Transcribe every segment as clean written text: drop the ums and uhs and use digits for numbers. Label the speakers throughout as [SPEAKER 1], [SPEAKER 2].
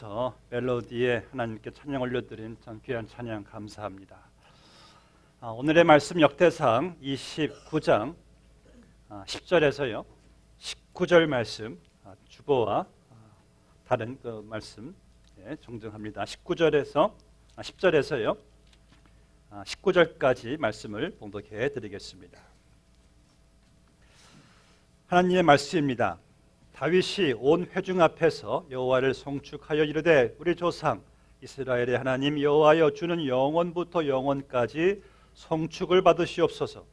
[SPEAKER 1] 처음부터 멜로디에 하나님께 찬양 올려드린 참 귀한 찬양 감사합니다. 오늘의 말씀 역대상 29장 10절에서요 19절 말씀 주보와 다른 그 말씀 정정합니다. 10절에서요 19절까지 말씀을 봉독해 드리겠습니다. 하나님의 말씀입니다. 다윗이 온 회중 앞에서 여호와를 송축하여 이르되 우리 조상 이스라엘의 하나님 여호와여 주는 영원부터 영원까지 송축을 받으시옵소서.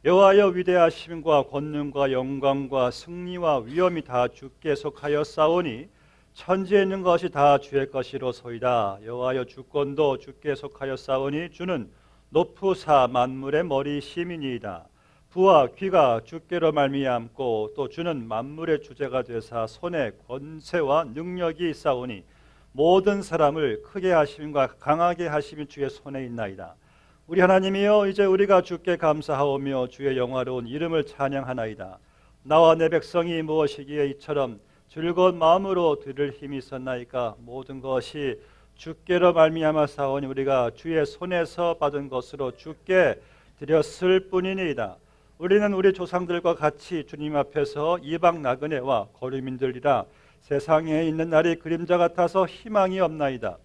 [SPEAKER 1] 여호와여 위대하심과 권능과 영광과 승리와 위엄이 다 주께 속하여 싸우니 천지에 있는 것이 다 주의 것이로소이다. 여호와여 주권도 주께 속하여 싸우니 주는 높으사 만물의 머리심이니이다. 부와 귀가 주께로 말미암고 또 주는 만물의 주제가 되사 손에 권세와 능력이 있사오니 모든 사람을 크게 하심과 강하게 하심이 주의 손에 있나이다. 우리 하나님이여 이제 우리가 주께 감사하오며 주의 영화로운 이름을 찬양하나이다. 나와 내 백성이 무엇이기에 이처럼 즐거운 마음으로 들을 힘이 있었나이까. 모든 것이 주께로 말미암아 사오니 우리가 주의 손에서 받은 것으로 주께 드렸을 뿐이니이다. 우리는 우리 조상들과 같이 주님 앞에서 이방 나그네와 거류민들이라. 세상에 있는 날이 그림자 같아서 희망이 없나이다.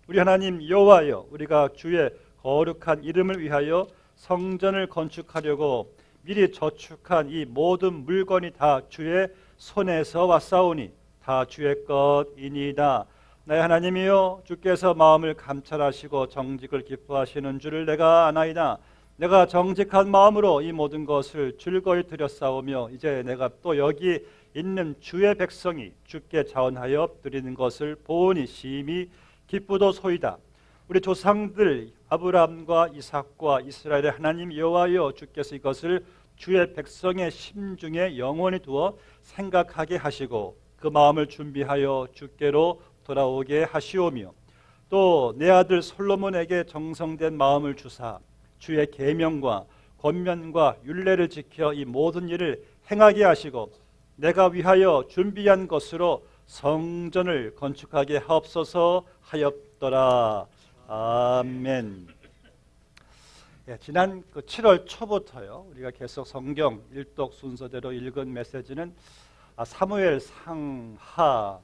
[SPEAKER 1] 우리 하나님 여호와여 우리가 주의 거룩한 이름을 위하여 성전을 건축하려고 미리 저축한 이 모든 물건이 다 주의 손에서 왔사오니 다 주의 것이니이다. 나의 하나님이여 주께서 마음을 감찰하시고 정직을 기뻐하시는 줄을 내가 아나이다. 내가 정직한 마음으로 이 모든 것을 즐거이 드렸사오며 이제 내가 또 여기 있는 주의 백성이 주께 자원하여 드리는 것을 보니 심히 기쁘도소이다. 우리 조상들 아브라함과 이삭과 이스라엘의 하나님 여호와여 주께서 이것을 주의 백성의 심중에 영원히 두어 생각하게 하시고 그 마음을 준비하여 주께로 돌아오게 하시오며 또 내 아들 솔로몬에게 정성된 마음을 주사 주의 계명과 권면과 율례를 지켜 이 모든 일을 행하게 하시고 내가 위하여 준비한 것으로 성전을 건축하게 하옵소서 하였더라. 아멘. 지난 7월 초부터요 우리가 계속 성경 일독 순서대로 읽은 메시지는 사무엘 상하,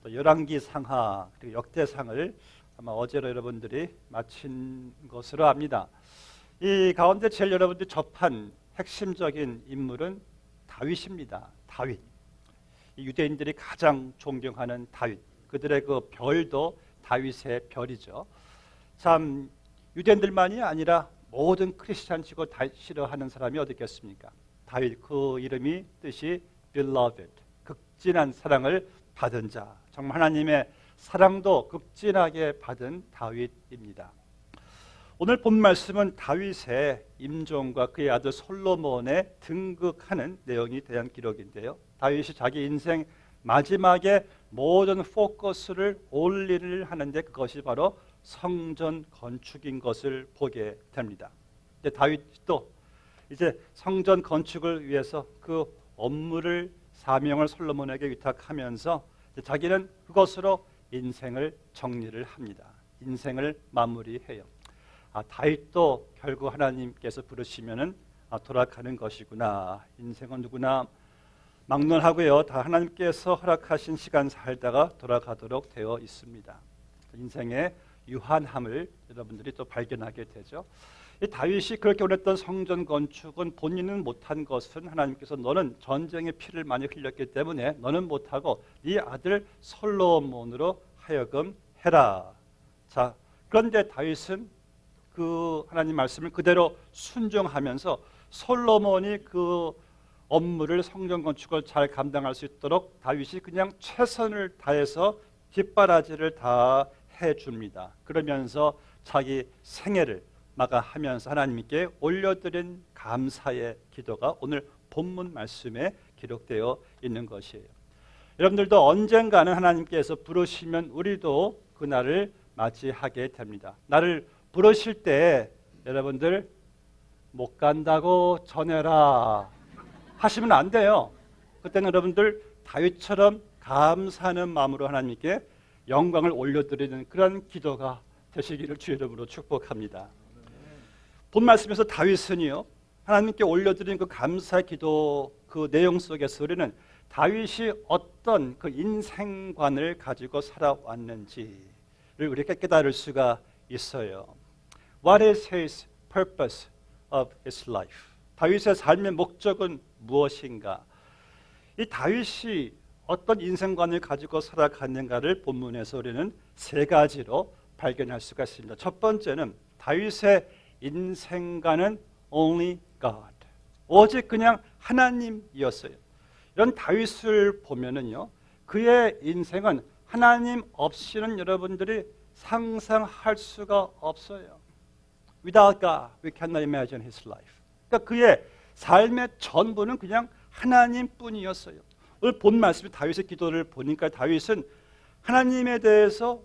[SPEAKER 1] 또 열왕기 상하, 그리고 역대상을 아마 어제로 여러분들이 마친 것으로 압니다. 이 가운데 제일 여러분들이 접한 핵심적인 인물은 다윗입니다. 다윗. 이 유대인들이 가장 존경하는 다윗. 그들의 그 별도 다윗의 별이죠. 참 유대인들만이 아니라 모든 크리스찬치고 다윗 싫어하는 사람이 어디 있겠습니까? 다윗 그 이름이 뜻이 beloved, 극진한 사랑을 받은 자. 정말 하나님의 사랑도 극진하게 받은 다윗입니다. 오늘 본 말씀은 다윗의 임종과 그의 아들 솔로몬의 등극하는 내용에 대한 기록인데요. 다윗이 자기 인생 마지막에 모든 포커스를 올리를 하는데 그것이 바로 성전 건축인 것을 보게 됩니다. 다윗도 이제 성전 건축을 위해서 그 업무를 사명을 솔로몬에게 위탁하면서 자기는 그것으로 인생을 정리를 합니다. 인생을 마무리해요. 다윗도 결국 하나님께서 부르시면은 돌아가는 것이구나. 인생은 누구나 막론하고요. 다 하나님께서 허락하신 시간 살다가 돌아가도록 되어 있습니다. 인생의 유한함을 여러분들이 또 발견하게 되죠. 이 다윗이 그렇게 원했던 성전 건축은 본인은 못한 것은 하나님께서 너는 전쟁의 피를 많이 흘렸기 때문에 너는 못하고 네 아들 솔로몬으로 하여금 해라. 자, 그런데 다윗은 그 하나님 말씀을 그대로 순종하면서 솔로몬이 그 업무를 성전 건축을 잘 감당할 수 있도록 다윗이 그냥 최선을 다해서 뒷바라지를 다 해줍니다. 그러면서 자기 생애를 마감하면서 하나님께 올려드린 감사의 기도가 오늘 본문 말씀에 기록되어 있는 것이에요. 여러분들도 언젠가는 하나님께서 부르시면 우리도 그날을 맞이하게 됩니다. 나를 부르실 때 여러분들 못 간다고 전해라 하시면 안 돼요. 그때는 여러분들 다윗처럼 감사하는 마음으로 하나님께 영광을 올려드리는 그런 기도가 되시기를 주의 이름으로 축복합니다. 본 말씀에서 다윗은요, 하나님께 올려드린 그 감사 기도 그 내용 속에서 우리는 다윗이 어떤 그 인생관을 가지고 살아왔는지를 우리가 깨달을 수가 있어요. What is his purpose of his life? 다윗의 삶의 목적은 무엇인가? 이 다윗이 어떤 인생관을 가지고 살아갔는가를 본문에서 우리는 세 가지로 발견할 수가 있습니다. 첫 번째는 다윗의 인생관은 only God, 오직 그냥 하나님이었어요. 이런 다윗을 보면은요, 그의 인생은 하나님 없이는 여러분들이 상상할 수가 없어요. Without God, we cannot imagine his life. 그러니까 그의 삶의 전부는 그냥 하나님뿐이었어요. 오늘 본 말씀 다윗의 기도를 보니까 다윗은 하나님에 대해서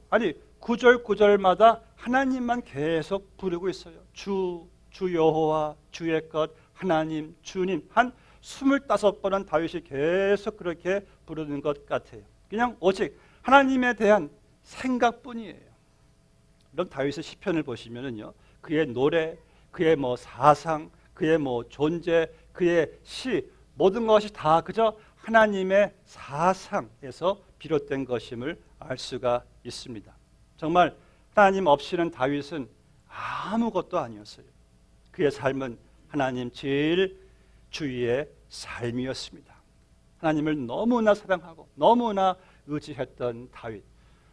[SPEAKER 1] 구절 구절마다 하나님만 계속 부르고 있어요. 주 여호와, 주의 것, 하나님, 주님 한 25번은 다윗이 계속 그렇게 부르는 것 같아요. 그냥 오직 하나님에 대한 생각뿐이에요. 이런 다윗의 시편을 보시면은요, 그의 노래, 그의 사상, 그의 존재, 그의 시 모든 것이 다 그저 하나님의 사상에서 비롯된 것임을 알 수가 있습니다. 정말 하나님 없이는 다윗은 아무것도 아니었어요. 그의 삶은 하나님 제일 주위의 삶이었습니다. 하나님을 너무나 사랑하고 너무나 의지했던 다윗.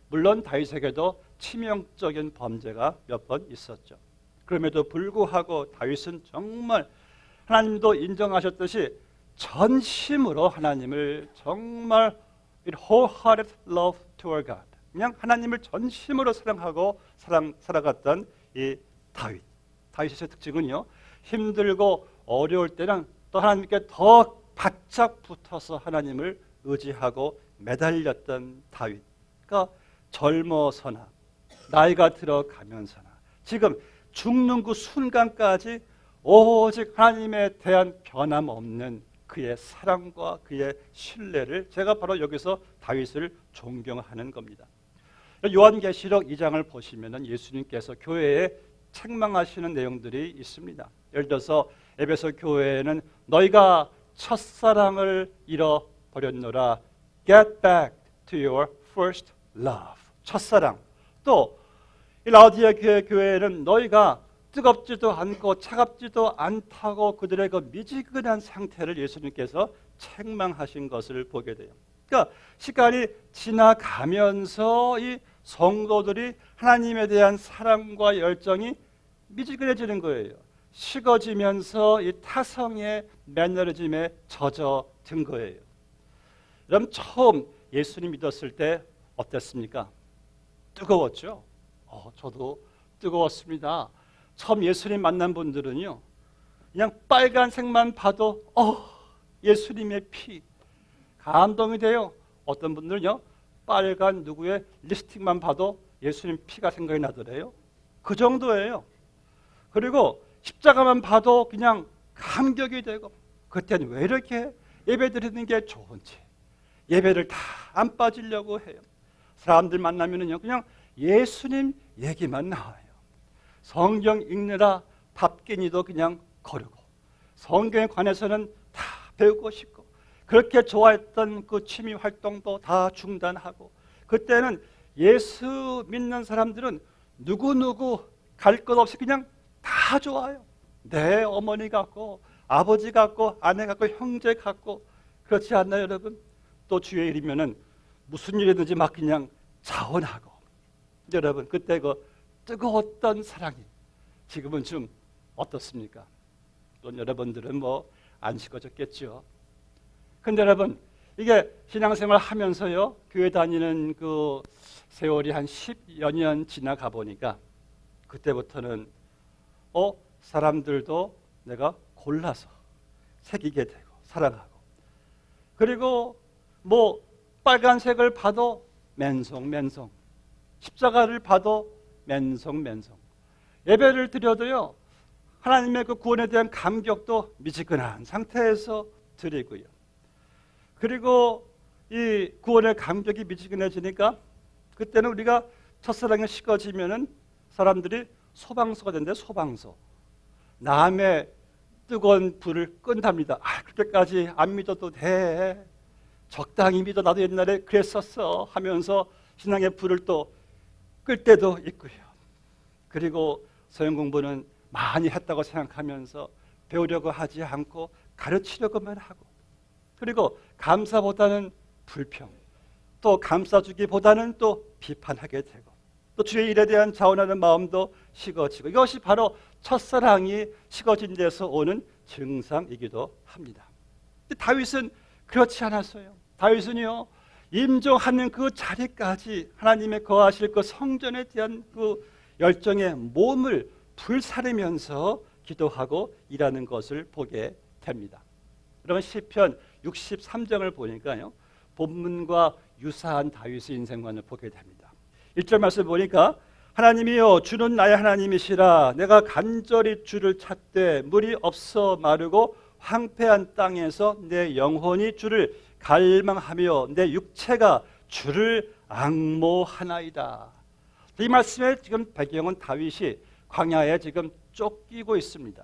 [SPEAKER 1] 물론 다윗에게도 치명적인 범죄가 몇 번 있었죠. 그럼에도 불구하고 다윗은 정말 하나님도 인정하셨듯이 전심으로 하나님을 정말 wholehearted love toward God, 그냥 하나님을 전심으로 사랑하고 살아갔던 이 다윗. 다윗의 특징은요, 힘들고 어려울 때는 또 하나님께 더 바짝 붙어서 하나님을 의지하고 매달렸던 다윗. 그러니까 젊어서나 나이가 들어가면서나 지금 죽는 그 순간까지 오직 하나님에 대한 변함없는 그의 사랑과 그의 신뢰를, 제가 바로 여기서 다윗을 존경하는 겁니다. 요한계시록 2장을 보시면 예수님께서 교회에 책망하시는 내용들이 있습니다. 예를 들어서 에베소 교회에는 너희가 첫사랑을 잃어버렸노라, get back to your first love. 첫사랑. 또 라우디아 교회에는 너희가 뜨겁지도 않고 차갑지도 않다고 그들의 그 미지근한 상태를 예수님께서 책망하신 것을 보게 돼요. 그러니까 시간이 지나가면서 이 성도들이 하나님에 대한 사랑과 열정이 미지근해지는 거예요. 식어지면서 이 타성의 매너리즘에 젖어든 거예요. 그럼 처음 예수님 믿었을 때 어땠습니까? 뜨거웠죠. 저도 뜨거웠습니다. 처음 예수님 만난 분들은요, 그냥 빨간색만 봐도 예수님의 피 감동이 돼요. 어떤 분들은요, 빨간 누구의 립스틱만 봐도 예수님 피가 생각이 나더래요. 그 정도예요. 그리고 십자가만 봐도 그냥 감격이 되고, 그때는 왜 이렇게 예배 드리는 게 좋은지 예배를 다 안 빠지려고 해요. 사람들 만나면은요, 그냥 예수님 얘기만 나와요. 성경 읽느라 밥끼니도 그냥 거르고, 성경에 관해서는 다 배우고 싶고, 그렇게 좋아했던 그 취미 활동도 다 중단하고, 그때는 예수 믿는 사람들은 누구누구 갈 것 없이 그냥 다 좋아요. 내 어머니 같고 아버지 같고 아내 같고 형제 같고, 그렇지 않나요, 여러분? 또 주의 일이면은 무슨 일이든지 막 그냥 자원하고. 여러분, 그때 그 뜨거웠던 사랑이 지금은 좀 어떻습니까? 또 여러분들은 안 식어졌겠죠. 근데 여러분, 이게 신앙생활 하면서요, 교회 다니는 그 세월이 한 10여 년 지나가 보니까 그때부터는 사람들도 내가 골라서 새기게 되고 사랑하고, 그리고 빨간색을 봐도 맨송맨송, 십자가를 봐도 맨송맨송, 예배를 드려도요, 하나님의 그 구원에 대한 감격도 미지근한 상태에서 드리고요. 그리고 이 구원의 감격이 미지근해지니까 그때는 우리가 첫사랑이 식어지면은 사람들이 소방서가 된대. 소방서. 남의 뜨거운 불을 끈답니다. 그렇게까지 안 믿어도 돼. 적당히 믿어. 나도 옛날에 그랬었어 하면서 신앙의 불을 또 끌 때도 있고요. 그리고 서영 공부는 많이 했다고 생각하면서 배우려고 하지 않고 가르치려고만 하고, 그리고 감사보다는 불평, 또 감싸주기보다는 또 비판하게 되고, 또 주의 일에 대한 자원하는 마음도 식어지고, 이것이 바로 첫사랑이 식어진 데서 오는 증상이기도 합니다. 근데 다윗은 그렇지 않았어요. 다윗은요, 임종하는 그 자리까지 하나님의 거하실 그 성전에 대한 그 열정에 몸을 불사르면서 기도하고 일하는 것을 보게 됩니다. 여러분, 시편 63장을 보니까요, 본문과 유사한 다윗의 인생관을 보게 됩니다. 1절 말씀 보니까 하나님이여 주는 나의 하나님이시라. 내가 간절히 주를 찾되 물이 없어 마르고 황폐한 땅에서 내 영혼이 주를 갈망하며 내 육체가 주를 앙모하나이다. 이 말씀의 지금 배경은 다윗이 광야에 지금 쫓기고 있습니다.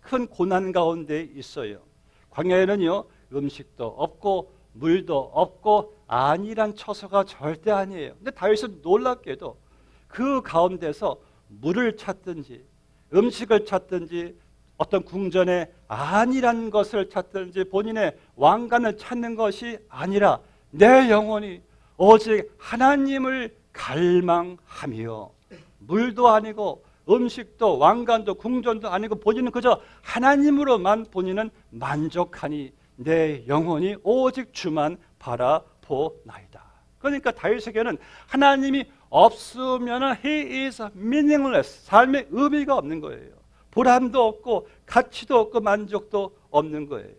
[SPEAKER 1] 큰 고난 가운데 있어요. 광야에는요, 음식도 없고 물도 없고 안일한 처소가 절대 아니에요. 근데 다윗은 놀랍게도 그 가운데서 물을 찾든지 음식을 찾든지 어떤 궁전에 안일한 것을 찾든지 본인의 왕관을 찾는 것이 아니라 내 영혼이 오직 하나님을 갈망하며, 물도 아니고 음식도 왕관도 궁전도 아니고 본인은 그저 하나님으로만 본인은 만족하니 내 영혼이 오직 주만 바라보나이다. 그러니까 다윗에게는 하나님이 없으면 he is meaningless, 삶의 의미가 없는 거예요. 보람도 없고 가치도 없고 만족도 없는 거예요.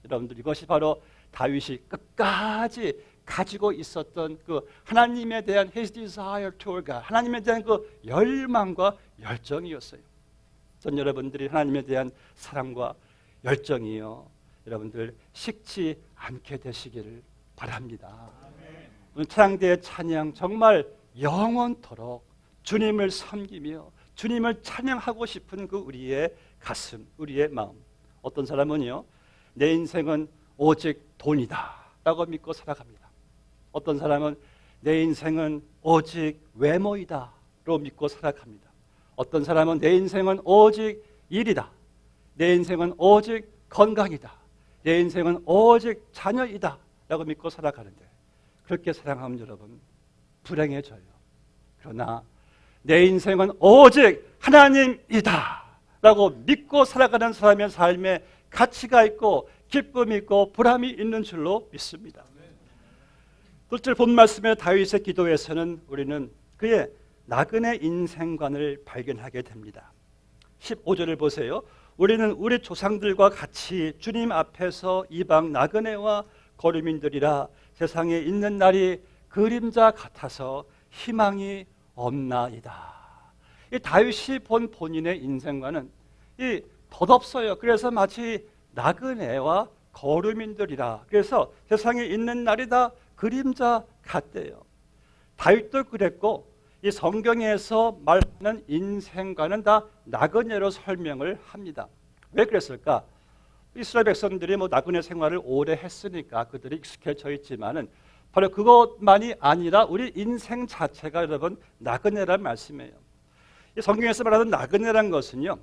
[SPEAKER 1] 여러분들, 이것이 바로 다윗이 끝까지 가지고 있었던 그 하나님에 대한 his desire toward God, 하나님에 대한 그 열망과 열정이었어요. 전 여러분들이 하나님에 대한 사랑과 열정이요, 여러분들 식지 않게 되시기를 바랍니다. 오늘 찬양대의 찬양 정말 영원토록 주님을 섬기며 주님을 찬양하고 싶은 그 우리의 가슴, 우리의 마음. 어떤 사람은요, 내 인생은 오직 돈이다 라고 믿고 살아갑니다. 어떤 사람은 내 인생은 오직 외모이다 로 믿고 살아갑니다. 어떤 사람은 내 인생은 오직 일이다, 내 인생은 오직 건강이다, 내 인생은 오직 자녀이다 라고 믿고 살아가는데, 그렇게 사랑하면 여러분 불행해져요. 그러나 내 인생은 오직 하나님이다 라고 믿고 살아가는 사람의 삶에 가치가 있고 기쁨이 있고 보람이 있는 줄로 믿습니다. 둘째, 본 말씀의 다윗의 기도에서는 우리는 그의 나그네 인생관을 발견하게 됩니다. 15절을 보세요. 우리는 우리 조상들과 같이 주님 앞에서 이방 나그네와 거류민들이라 세상에 있는 날이 그림자 같아서 희망이 없나이다. 이 다윗이 본 본인의 인생과는 덧없어요. 그래서 마치 나그네와 거류민들이라, 그래서 세상에 있는 날이 다 그림자 같대요. 다윗도 그랬고 이 성경에서 말하는 인생과는 다 나그네로 설명을 합니다. 왜 그랬을까? 이스라엘 백성들이 나그네 생활을 오래 했으니까 그들이 익숙해져 있지만은 바로 그것만이 아니라 우리 인생 자체가 여러분 나그네란 말씀이에요. 이 성경에서 말하는 나그네란 것은요,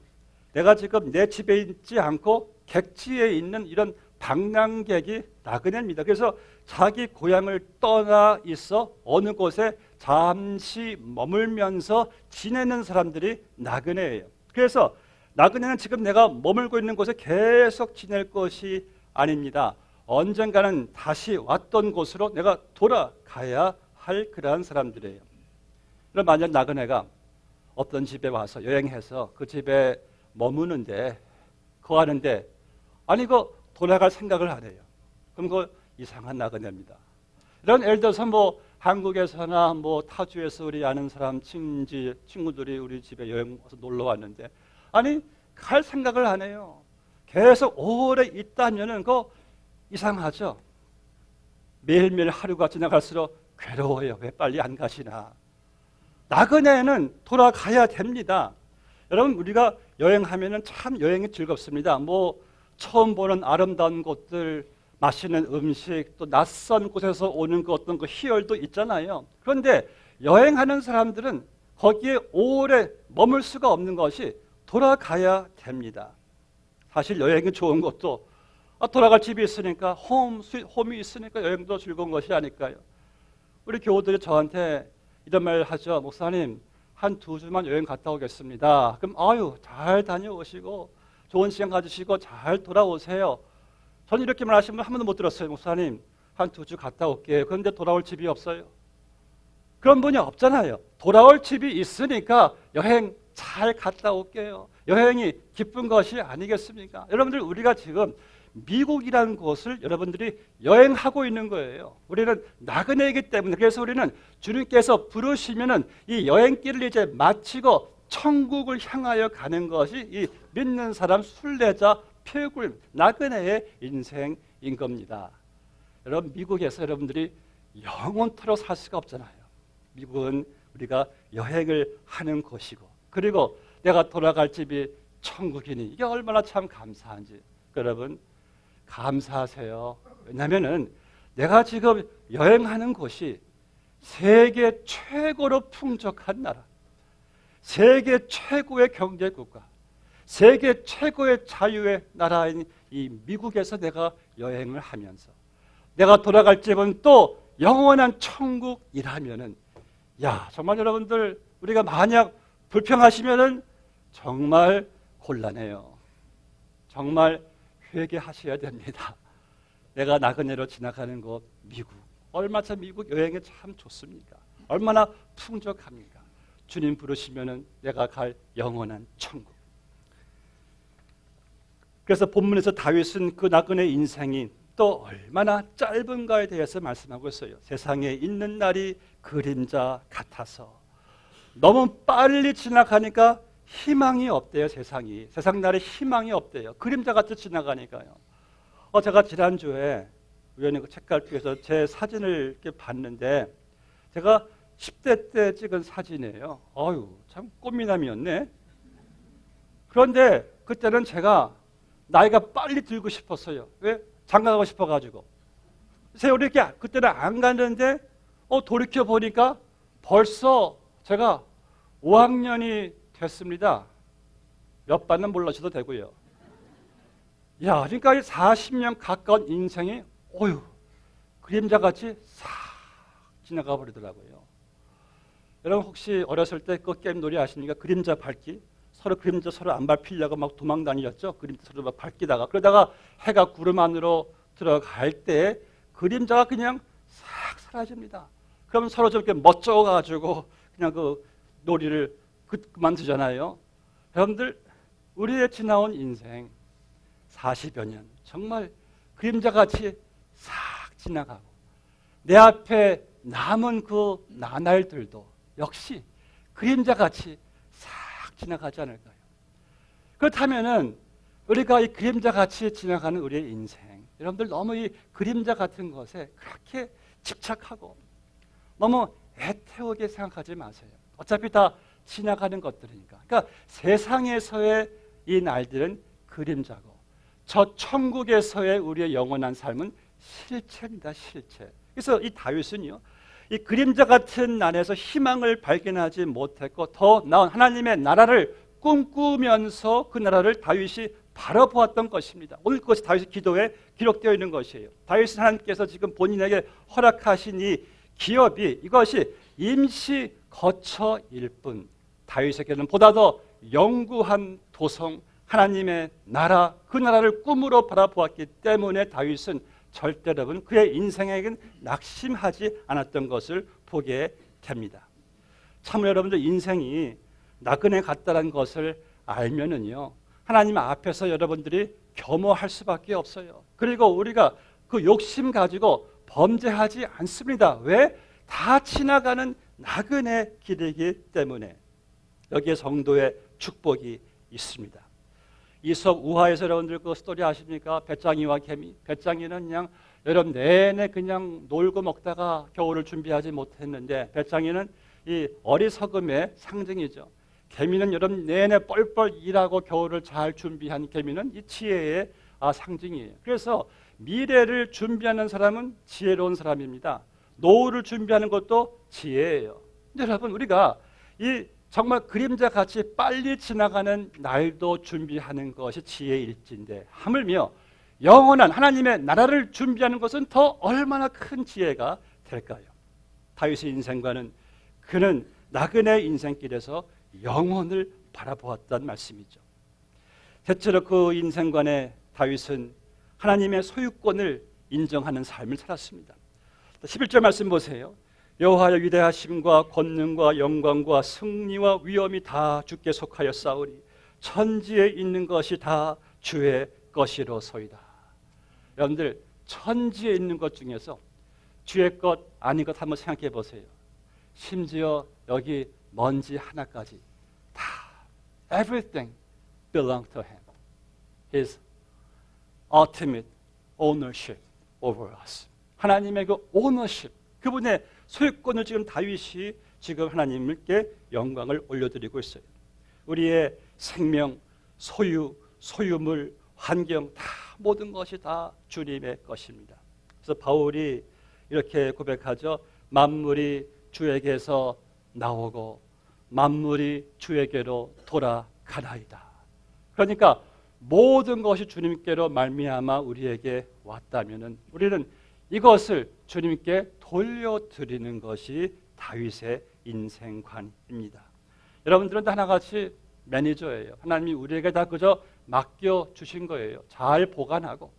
[SPEAKER 1] 내가 지금 내 집에 있지 않고 객지에 있는 이런 방랑객이 나그네입니다. 그래서 자기 고향을 떠나 있어 어느 곳에 잠시 머물면서 지내는 사람들이 나그네예요. 그래서 나그네는 지금 내가 머물고 있는 곳에 계속 지낼 것이 아닙니다. 언젠가는 다시 왔던 곳으로 내가 돌아가야 할 그러한 사람들이에요. 그럼 만약 나그네가 어떤 집에 와서 여행해서 그 집에 머무는데, 거하는데 아니 돌아갈 생각을 안 해요. 그럼 이상한 나그네입니다. 이런 예를 들어서 한국에서나 타주에서 우리 아는 사람 친구들이 우리 집에 여행 와서 놀러 왔는데 아니 갈 생각을 안 해요. 계속 오래 있다면은 이상하죠. 매일매일 하루가 지나갈수록 괴로워요. 왜 빨리 안 가시나? 나그네는 돌아가야 됩니다. 여러분, 우리가 여행하면은 참 여행이 즐겁습니다. 뭐 처음 보는 아름다운 곳들, 맛있는 음식, 또 낯선 곳에서 오는 그 어떤 그 희열도 있잖아요. 그런데 여행하는 사람들은 거기에 오래 머물 수가 없는 것이 돌아가야 됩니다. 사실 여행이 좋은 것도 돌아갈 집이 있으니까 홈이 있으니까 여행도 즐거운 것이 아닐까요? 우리 교우들이 저한테 이런 말 하죠. 목사님, 한 2주만 여행 갔다 오겠습니다. 그럼 아유, 잘 다녀오시고 좋은 시간 가지시고 잘 돌아오세요. 저는 이렇게 말하시는 분 한 번도 못 들었어요. 목사님, 한 2주 갔다 올게요. 그런데 돌아올 집이 없어요. 그런 분이 없잖아요. 돌아올 집이 있으니까 여행 잘 갔다 올게요. 여행이 기쁜 것이 아니겠습니까? 여러분들, 우리가 지금 미국이라는 곳을 여러분들이 여행하고 있는 거예요. 우리는 나그네이기 때문에, 그래서 우리는 주님께서 부르시면은 이 여행길을 이제 마치고 천국을 향하여 가는 것이 이 믿는 사람, 순례자, pilgrim, 나그네의 인생인 겁니다. 여러분, 미국에서 여러분들이 영원토록 살 수가 없잖아요. 미국은 우리가 여행을 하는 곳이고, 그리고 내가 돌아갈 집이 천국이니 이게 얼마나 참 감사한지. 여러분, 감사하세요. 왜냐하면은 내가 지금 여행하는 곳이 세계 최고로 풍족한 나라, 세계 최고의 경제국가, 세계 최고의 자유의 나라인 이 미국에서 내가 여행을 하면서 내가 돌아갈 집은 또 영원한 천국이라면은, 야, 정말 여러분들, 우리가 만약 불평하시면은 정말 곤란해요. 정말 회개하셔야 됩니다. 내가 나그네로 지나가는 곳 미국, 얼마나 참 미국 여행이 참 좋습니까? 얼마나 풍족합니까? 주님 부르시면은 내가 갈 영원한 천국. 그래서 본문에서 다윗은 그 나그네 인생이 또 얼마나 짧은가에 대해서 말씀하고 있어요. 세상에 있는 날이 그림자 같아서 너무 빨리 지나가니까 희망이 없대요. 세상 날에 희망이 없대요. 그림자같이 지나가니까요. 제가 지난주에 우연히 그 책갈피에서 제 사진을 이렇게 봤는데, 제가 10대 때 찍은 사진이에요. 참 꽃미남이었네. 그런데 그때는 제가 나이가 빨리 들고 싶었어요. 왜? 장가가고 싶어가지고. 세월이 이렇게 그때는 안 갔는데 돌이켜 보니까 벌써 제가 5학년이 됐습니다. 몇 반은 몰라셔도 되고요. 야, 그러니까 40년 가까운 인생이 그림자같이 싹 지나가 버리더라고요. 여러분, 혹시 어렸을 때 그 게임 놀이 아십니까? 그림자 밟기. 그림자 서로 안 밟히려고 막 도망 다니셨죠? 그림자 서로 막 밟기다가, 그러다가 해가 구름 안으로 들어갈 때 그림자가 그냥 싹 사라집니다. 그러면 서로 저렇게 멋져가지고 그냥 그 놀이를 그만두잖아요. 여러분들, 우리의 지나온 인생 40여 년 정말 그림자같이 싹 지나가고, 내 앞에 남은 그 나날들도 역시 그림자같이 싹 지나가지 않을까요? 그렇다면은 우리가 이 그림자같이 지나가는 우리의 인생, 여러분들 너무 이 그림자 같은 것에 그렇게 집착하고 너무 애태우게 생각하지 마세요. 어차피 다 지나가는 것들이니까. 그러니까 세상에서의 이 날들은 그림자고, 저 천국에서의 우리의 영원한 삶은 실체입니다. 실체. 그래서 이 다윗은요, 이 그림자 같은 날에서 희망을 발견하지 못했고 더 나은 하나님의 나라를 꿈꾸면서 그 나라를 다윗이 바라보았던 것입니다. 오늘 그것이 다윗의 기도에 기록되어 있는 것이에요. 다윗은 하나님께서 지금 본인에게 허락하신 이 기업이, 이것이 임시 거처일 뿐, 다윗에게는 보다 더 영구한 도성, 하나님의 나라, 그 나라를 꿈으로 바라보았기 때문에 다윗은 절대로 여러분 그의 인생에겐 낙심하지 않았던 것을 보게 됩니다. 참으로 여러분들, 인생이 나그네 같다는 것을 알면은요, 하나님 앞에서 여러분들이 겸허할 수밖에 없어요. 그리고 우리가 그 욕심 가지고 범죄하지 않습니다. 왜? 다 지나가는 나그네 길이기 때문에. 여기에 성도의 축복이 있습니다. 이석 우화에서 여러분들 그 스토리 아십니까? 배짱이와 개미. 배짱이는 그냥 여름 내내 그냥 놀고 먹다가 겨울을 준비하지 못했는데 배짱이는 이 어리석음의 상징이죠. 개미는 여름 내내 뻘뻘 일하고 겨울을 잘 준비한 개미는 이 지혜의 상징이에요. 그래서 미래를 준비하는 사람은 지혜로운 사람입니다. 노후를 준비하는 것도 지혜예요. 근데 여러분, 우리가 이 정말 그림자같이 빨리 지나가는 날도 준비하는 것이 지혜일진데 하물며 영원한 하나님의 나라를 준비하는 것은 더 얼마나 큰 지혜가 될까요? 다윗의 인생과는 그는 나그네 인생길에서 영원을 바라보았다는 말씀이죠. 대체로 그 인생관에 다윗은 하나님의 소유권을 인정하는 삶을 살았습니다. 11절 말씀 보세요. 여호와의 위대하심과 권능과 영광과 승리와 위엄이 다 주께 속하였사오니 천지에 있는 것이 다 주의 것이로소이다. 여러분들, 천지에 있는 것 중에서 주의 것 아닌 것 한번 생각해 보세요. 심지어 여기 먼지 하나까지 다 everything belongs to him. His ultimate ownership over us. 하나님의 그 ownership, 그분의 소유권을 지금 다윗이 지금 하나님께 영광을 올려드리고 있어요. 우리의 생명, 소유, 소유물, 환경 다 모든 것이 다 주님의 것입니다. 그래서 바울이 이렇게 고백하죠. 만물이 주에게서 나오고 만물이 주에게로 돌아가나이다. 그러니까 모든 것이 주님께로 말미암아 우리에게 왔다면은 우리는 이것을 주님께 돌려드리는 것이 다윗의 인생관입니다. 여러분들은 다 하나같이 매니저예요. 하나님이 우리에게 다 그저 맡겨주신 거예요. 잘 보관하고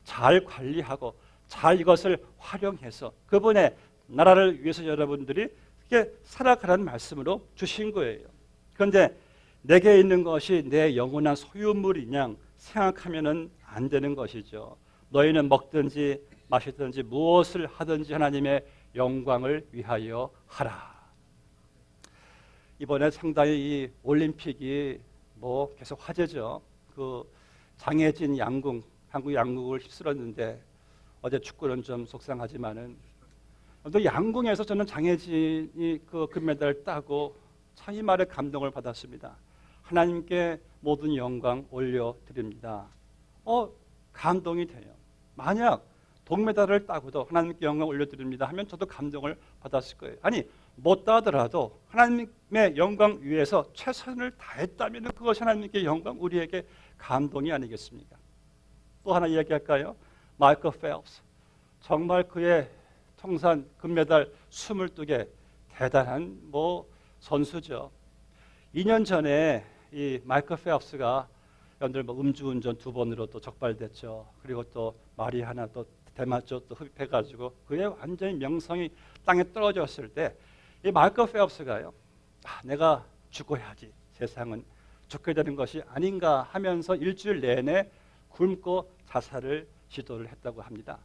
[SPEAKER 1] 잘 관리하고 잘 이것을 활용해서 그분의 나라를 위해서 여러분들이 이렇게 살아가라는 말씀으로 주신 거예요. 그런데 내게 있는 것이 내 영원한 소유물이냐 생각하면은 안 되는 것이죠. 너희는 먹든지 마시든지 무엇을 하든지 하나님의 영광을 위하여 하라. 이번에 상당히 이 올림픽이 계속 화제죠. 그 장혜진 양궁, 한국 양궁을 휩쓸었는데 어제 축구는 좀 속상하지만은 또 양궁에서 저는 장혜진이 그 금메달을 따고 참 이 말에 감동을 받았습니다. 하나님께 모든 영광 올려드립니다. 감동이 돼요. 만약 동메달을 따고도 하나님께 영광 올려드립니다 하면 저도 감동을 받았을 거예요. 아니 못 따더라도 하나님의 영광 위해서 최선을 다했다면 그것이 하나님께 영광, 우리에게 감동이 아니겠습니까? 또 하나 이야기할까요? 마이클 펠프스, 정말 그의 통산 금메달 22개 대단한 선수죠. 2년 전에 이 마이클 펠프스가 여러분들 음주운전 2번으로 또 적발됐죠. 그리고 또 말이 하나 또 대맞죠. 또 흡입해가지고 그의 완전히 명성이 땅에 떨어졌을 때 이 마이클 펠프스가요, 내가 죽어야지, 세상은 죽게 되는 것이 아닌가 하면서 일주일 내내 굶고 자살을 시도를 했다고 합니다.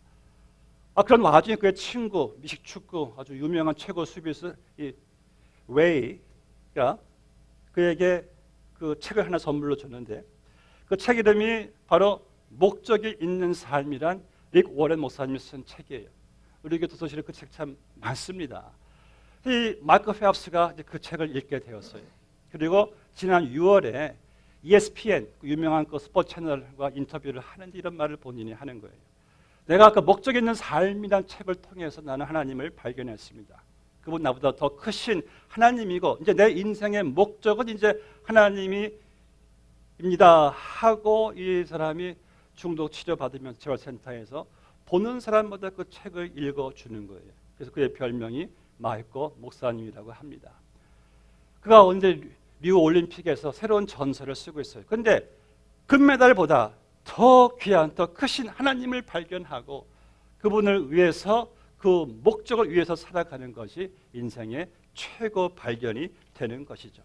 [SPEAKER 1] 그런 와중에 그의 친구, 미식축구 아주 유명한 최고 수비수 이 웨이가 그에게 그 책을 하나 선물로 줬는데 그 책 이름이 바로 목적이 있는 삶이란 릭 워렌 목사님이 쓴 책이에요. 우리에게 도서실에 그 책 참 많습니다. 이 마이클 펠프스가 그 책을 읽게 되었어요. 그리고 지난 6월에 ESPN 유명한 그 스포츠 채널과 인터뷰를 하는데 이런 말을 본인이 하는 거예요. 내가 그 목적 있는 삶이란 책을 통해서 나는 하나님을 발견했습니다. 그분 나보다 더 크신 하나님이고 이제 내 인생의 목적은 이제 하나님입니다 하고 이 사람이 중독 치료받으면서 재활센터에서 보는 사람마다 그 책을 읽어주는 거예요. 그래서 그의 별명이 마이클 목사님이라고 합니다. 그가 언제 리우 올림픽에서 새로운 전설을 쓰고 있어요. 그런데 금메달보다 더 귀한, 더 크신 하나님을 발견하고 그분을 위해서 그 목적을 위해서 살아가는 것이 인생의 최고 발견이 되는 것이죠.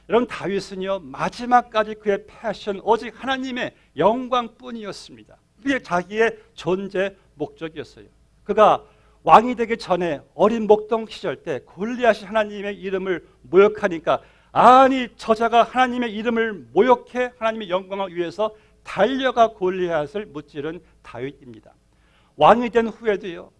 [SPEAKER 1] 여러분, 다윗은요 마지막까지 그의 패션 오직 하나님의 영광뿐이었습니다. 그게 자기의 존재 목적이었어요. 그가 왕이 되기 전에 어린 목동 시절 때 골리앗이 하나님의 이름을 모욕하니까 아니 저자가 하나님의 이름을 모욕해 하나님의 영광을 위해서 달려가 골리앗을 무찌른 다윗입니다. 왕이 된 후에도요,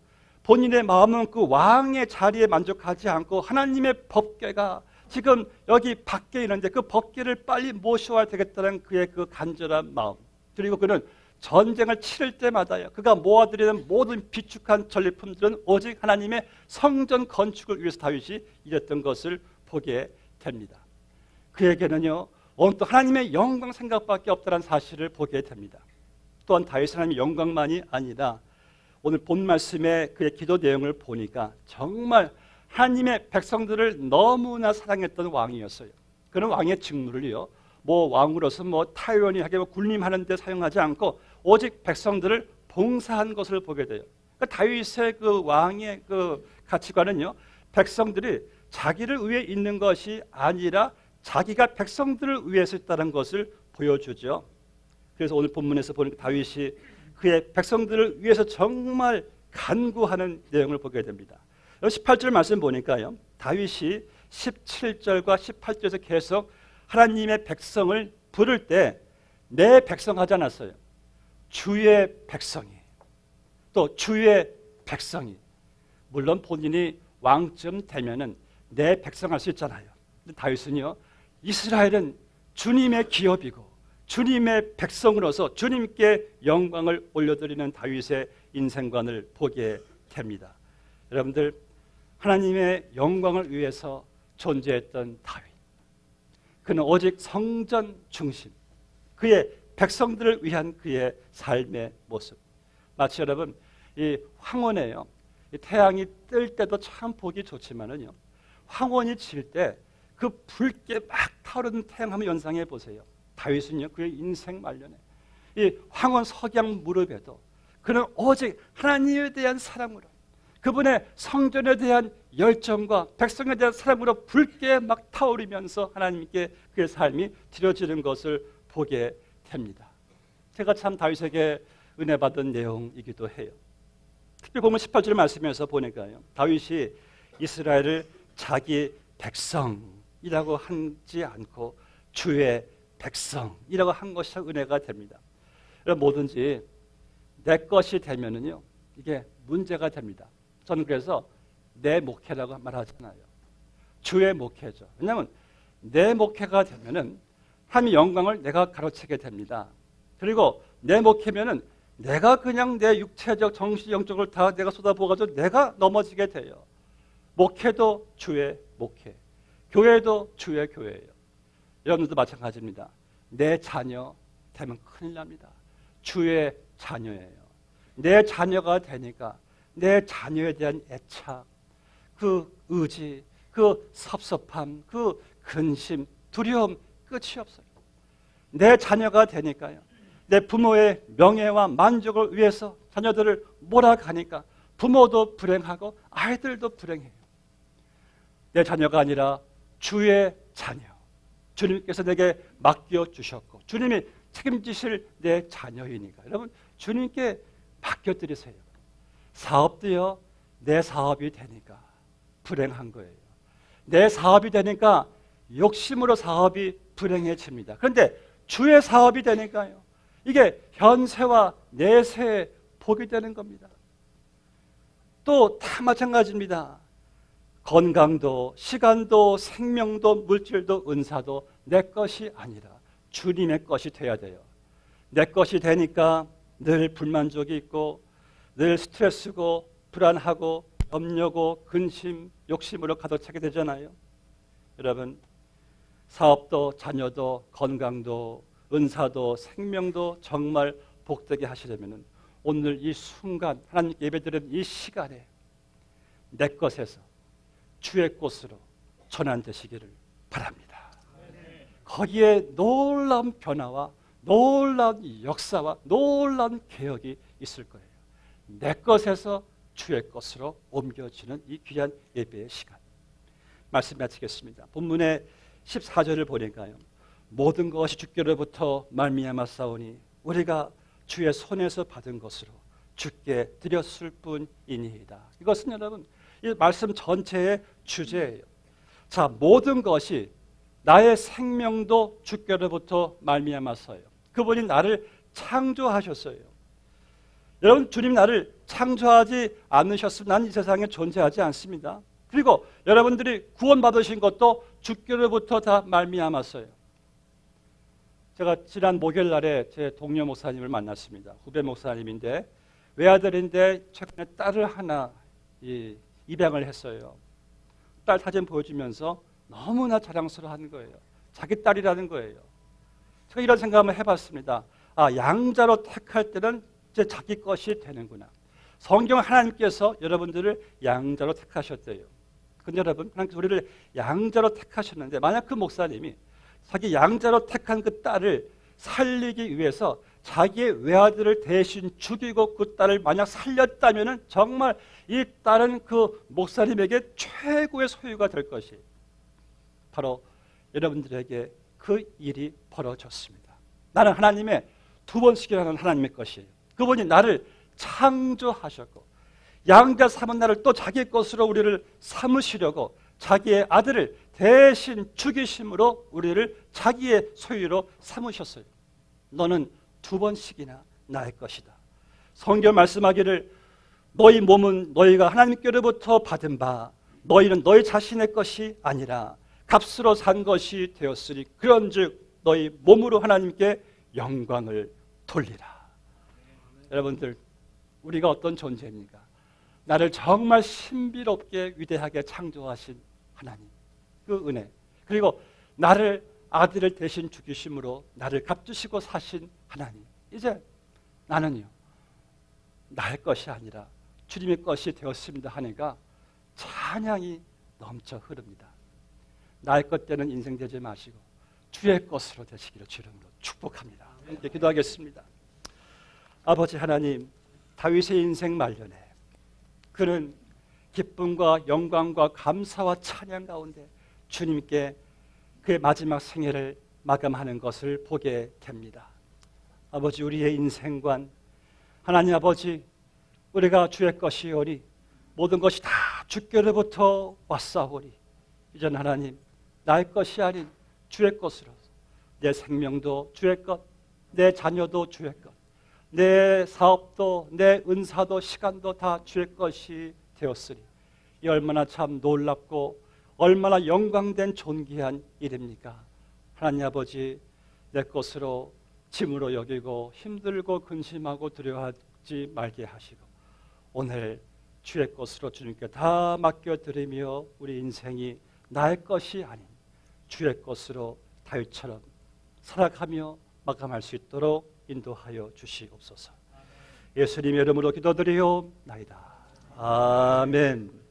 [SPEAKER 1] 본인의 마음은 그 왕의 자리에 만족하지 않고 하나님의 법궤가 지금 여기 밖에 있는데 그 법궤를 빨리 모셔야 되겠다는 그의 그 간절한 마음, 그리고 그는 전쟁을 치를 때마다요, 그가 모아들이는 모든 비축한 전리품들은 오직 하나님의 성전 건축을 위해서 다윗이 일했던 것을 보게 됩니다. 그에게는요, 온통 하나님의 영광 생각밖에 없다는 사실을 보게 됩니다. 또한 다윗은 하나님의 영광만이 아니라 오늘 본 말씀의 그의 기도 내용을 보니까 정말 하나님의 백성들을 너무나 사랑했던 왕이었어요. 그런 왕의 직무를요, 왕으로서 타의원하게 군림하는 데 사용하지 않고 오직 백성들을 봉사한 것을 보게 돼요. 그러니까 다윗의 그 왕의 그 가치관은요, 백성들이 자기를 위해 있는 것이 아니라 자기가 백성들을 위해서 있다는 것을 보여주죠. 그래서 오늘 본문에서 보니까 다윗이 그의 백성들을 위해서 정말 간구하는 내용을 보게 됩니다. 18절 말씀 보니까요, 다윗이 17절과 18절에서 계속 하나님의 백성을 부를 때 내 백성 하지 않았어요. 주의 백성이, 또 주의 백성이. 물론 본인이 왕쯤 되면은 내 백성 할 수 있잖아요. 근데 다윗은요, 이스라엘은 주님의 기업이고 주님의 백성으로서 주님께 영광을 올려드리는 다윗의 인생관을 보게 됩니다. 여러분들, 하나님의 영광을 위해서 존재했던 다윗, 그는 오직 성전 중심, 그의 백성들을 위한 그의 삶의 모습. 마치 여러분, 이 황혼에요, 이 태양이 뜰 때도 참 보기 좋지만은요, 황혼이 질 때 그 붉게 막 타오르는 태양 한번 연상해 보세요. 다윗은요, 그의 인생 말년에 이 황혼 석양 무렵에도 그는 오직 하나님에 대한 사랑으로, 그분의 성전에 대한 열정과 백성에 대한 사랑으로 붉게 막 타오르면서 하나님께 그의 삶이 드려지는 것을 보게 됩니다. 제가 참 다윗에게 은혜 받은 내용이기도 해요. 특히 보면 18절 말씀에서 보니까요, 다윗이 이스라엘을 자기 백성이라고 하지 않고 주의 백성이라고 한 것이 은혜가 됩니다. 뭐든지 내 것이 되면은요, 이게 문제가 됩니다. 저는 그래서 내 목회라고 말하잖아요. 주의 목회죠. 왜냐하면 내 목회가 되면은 하나님의 영광을 내가 가로채게 됩니다. 그리고 내 목회면은 내가 그냥 내 육체적, 정신, 영적을 다 내가 쏟아부어가지고 내가 넘어지게 돼요. 목회도 주의 목회, 교회도 주의 교회예요. 여러분들도 마찬가지입니다. 내 자녀 되면 큰일 납니다. 주의 자녀예요. 내 자녀가 되니까 내 자녀에 대한 애착, 그 의지, 그 섭섭함, 그 근심, 두려움 끝이 없어요. 내 자녀가 되니까요, 내 부모의 명예와 만족을 위해서 자녀들을 몰아가니까 부모도 불행하고 아이들도 불행해요. 내 자녀가 아니라 주의 자녀, 주님께서 내게 맡겨주셨고 주님이 책임지실 내 자녀이니까 여러분, 주님께 맡겨드리세요. 사업도요, 내 사업이 되니까 불행한 거예요. 내 사업이 되니까 욕심으로 사업이 불행해집니다. 그런데 주의 사업이 되니까요, 이게 현세와 내세에 복이 되는 겁니다. 또 다 마찬가지입니다. 건강도, 시간도, 생명도, 물질도, 은사도 내 것이 아니라 주님의 것이 돼야 돼요. 내 것이 되니까 늘 불만족이 있고 늘 스트레스고 불안하고 염려고 근심, 욕심으로 가득 차게 되잖아요. 여러분, 사업도, 자녀도, 건강도, 은사도, 생명도 정말 복되게 하시려면 오늘 이 순간 하나님 예배드리는 이 시간에 내 것에서 주의 꽃으로 전환되시기를 바랍니다. 거기에 놀라운 변화와 놀라운 역사와 놀라운 개혁이 있을 거예요. 내 것에서 주의 것으로 옮겨지는 이 귀한 예배의 시간. 말씀 마치겠습니다. 본문의 14절을 보니까요, 모든 것이 주께로부터 말미암아 싸우니 우리가 주의 손에서 받은 것으로 주께 드렸을 뿐이니이다. 이것은 여러분, 이 말씀 전체의 주제예요. 자, 모든 것이, 나의 생명도 주께로부터 말미암아서요. 그분이 나를 창조하셨어요. 여러분, 주님 나를 창조하지 않으셨으면 난 이 세상에 존재하지 않습니다. 그리고 여러분들이 구원받으신 것도 주께로부터 다 말미암았어요. 제가 지난 목요일 날에 제 동료 목사님을 만났습니다. 후배 목사님인데 외아들인데 최근에 딸을 하나 입양을 했어요. 딸 사진 보여주면서 너무나 자랑스러워하는 거예요. 자기 딸이라는 거예요. 제가 이런 생각 한번 해봤습니다. 양자로 택할 때는 이제 자기 것이 되는구나. 성경 하나님께서 여러분들을 양자로 택하셨대요. 근데 여러분, 하나님께서 우리를 양자로 택하셨는데 만약 그 목사님이 자기 양자로 택한 그 딸을 살리기 위해서 자기의 외아들을 대신 죽이고 그 딸을 만약 살렸다면 정말 이 딸은 그 목사님에게 최고의 소유가 될 것이 바로 여러분들에게 그 일이 벌어졌습니다. 나는 하나님의 두 번씩이나 하는 하나님의 것이에요. 그분이 나를 창조하셨고 양자 삼은 나를 또 자기의 것으로 우리를 삼으시려고 자기의 아들을 대신 죽이심으로 우리를 자기의 소유로 삼으셨어요. 너는 두 번씩이나 나의 것이다. 성경 말씀하기를 너희 몸은 너희가 하나님께로부터 받은 바 너희는 너희 자신의 것이 아니라 값으로 산 것이 되었으니 그런즉 너희 몸으로 하나님께 영광을 돌리라. 여러분들, 우리가 어떤 존재입니까? 나를 정말 신비롭게 위대하게 창조하신 하나님, 그 은혜, 그리고 나를 아들을 대신 죽이심으로 나를 값주시고 사신 하나님. 이제 나는요, 나의 것이 아니라 주님의 것이 되었습니다 하니까 찬양이 넘쳐 흐릅니다. 나의 것 되는 인생 되지 마시고 주의 것으로 되시기를 주 이름으로 축복합니다. 함께 기도하겠습니다. 아버지 하나님, 다윗의 인생 말년에 그는 기쁨과 영광과 감사와 찬양 가운데 주님께 그의 마지막 생애를 마감하는 것을 보게 됩니다. 아버지, 우리의 인생관, 하나님 아버지, 우리가 주의 것이오니 모든 것이 다 주께로부터 왔사오니 이젠 하나님, 나의 것이 아닌 주의 것으로 내 생명도 주의 것, 내 자녀도 주의 것, 내 사업도 내 은사도 시간도 다 주의 것이 되었으니 이 얼마나 참 놀랍고 얼마나 영광된 존귀한 일입니까? 하나님 아버지, 내 것으로 짐으로 여기고 힘들고 근심하고 두려워하지 말게 하시고 오늘 주의 것으로 주님께 다 맡겨드리며 우리 인생이 나의 것이 아닌 주의 것으로 다윗처럼 살아가며 마감할 수 있도록 인도하여 주시옵소서. 예수님의 이름으로 기도드리옵나이다. 아멘.